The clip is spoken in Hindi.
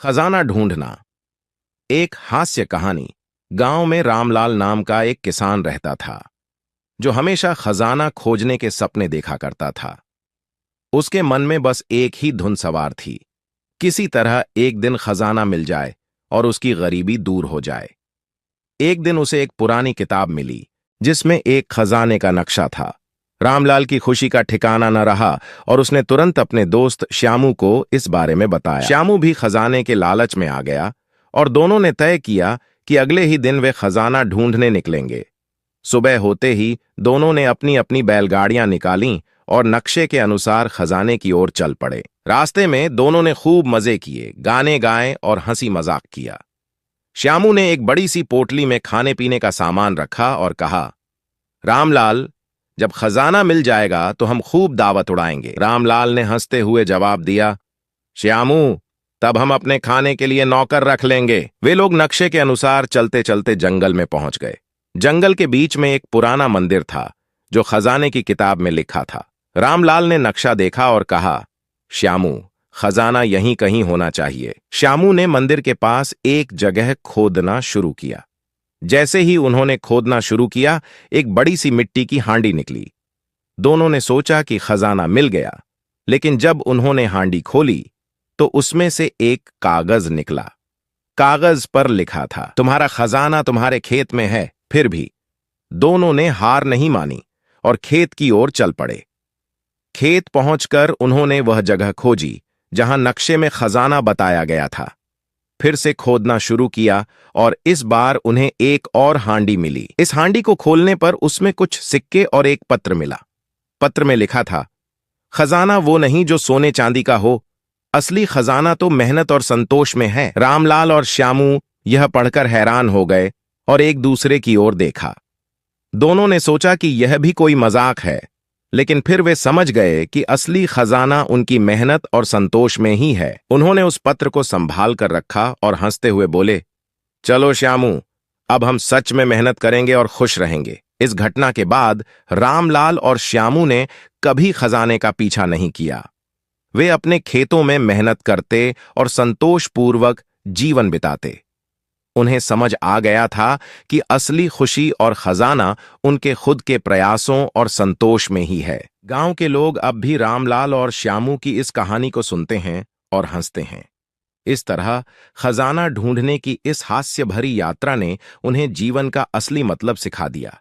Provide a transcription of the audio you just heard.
खजाना ढूंढना। एक हास्य कहानी। गांव में रामलाल नाम का एक किसान रहता था जो हमेशा खजाना खोजने के सपने देखा करता था। उसके मन में बस एक ही धुन सवार थी, किसी तरह एक दिन खजाना मिल जाए और उसकी गरीबी दूर हो जाए। एक दिन उसे एक पुरानी किताब मिली जिसमें एक खजाने का नक्शा था। रामलाल की खुशी का ठिकाना न रहा और उसने तुरंत अपने दोस्त श्यामू को इस बारे में बताया। श्यामू भी खजाने के लालच में आ गया और दोनों ने तय किया कि अगले ही दिन वे खजाना ढूंढने निकलेंगे। सुबह होते ही दोनों ने अपनी अपनी बैलगाड़ियां निकालीं और नक्शे के अनुसार खजाने की ओर चल पड़े। रास्ते में दोनों ने खूब मजे किए, गाने गाए और हंसी मजाक किया। श्यामू ने एक बड़ी सी पोटली में खाने पीने का सामान रखा और कहा, रामलाल, जब खजाना मिल जाएगा तो हम खूब दावत उड़ाएंगे। रामलाल ने हंसते हुए जवाब दिया, श्यामू, तब हम अपने खाने के लिए नौकर रख लेंगे। वे लोग नक्शे के अनुसार चलते चलते जंगल में पहुंच गए। जंगल के बीच में एक पुराना मंदिर था जो खजाने की किताब में लिखा था। रामलाल ने नक्शा देखा और कहा, श्यामू, खजाना यहीं कहीं होना चाहिए। श्यामू ने मंदिर के पास एक जगह खोदना शुरू किया। जैसे ही उन्होंने खोदना शुरू किया, एक बड़ी सी मिट्टी की हांडी निकली। दोनों ने सोचा कि खजाना मिल गया, लेकिन जब उन्होंने हांडी खोली तो उसमें से एक कागज निकला। कागज पर लिखा था, तुम्हारा खजाना तुम्हारे खेत में है। फिर भी दोनों ने हार नहीं मानी और खेत की ओर चल पड़े। खेत पहुंचकर उन्होंने वह जगह खोजी जहां नक्शे में खजाना बताया गया था। फिर से खोदना शुरू किया और इस बार उन्हें एक और हांडी मिली। इस हांडी को खोलने पर उसमें कुछ सिक्के और एक पत्र मिला। पत्र में लिखा था, खजाना वो नहीं जो सोने चांदी का हो, असली खजाना तो मेहनत और संतोष में है। रामलाल और श्यामू यह पढ़कर हैरान हो गए और एक दूसरे की ओर देखा। दोनों ने सोचा कि यह भी कोई मजाक है, लेकिन फिर वे समझ गए कि असली खजाना उनकी मेहनत और संतोष में ही है। उन्होंने उस पत्र को संभाल कर रखा और हंसते हुए बोले, चलो श्यामू, अब हम सच में मेहनत करेंगे और खुश रहेंगे। इस घटना के बाद रामलाल और श्यामू ने कभी खजाने का पीछा नहीं किया। वे अपने खेतों में मेहनत करते और संतोषपूर्वक जीवन बिताते। उन्हें समझ आ गया था कि असली खुशी और खजाना उनके खुद के प्रयासों और संतोष में ही है। गांव के लोग अब भी रामलाल और श्यामू की इस कहानी को सुनते हैं और हंसते हैं। इस तरह खजाना ढूंढने की इस हास्य भरी यात्रा ने उन्हें जीवन का असली मतलब सिखा दिया।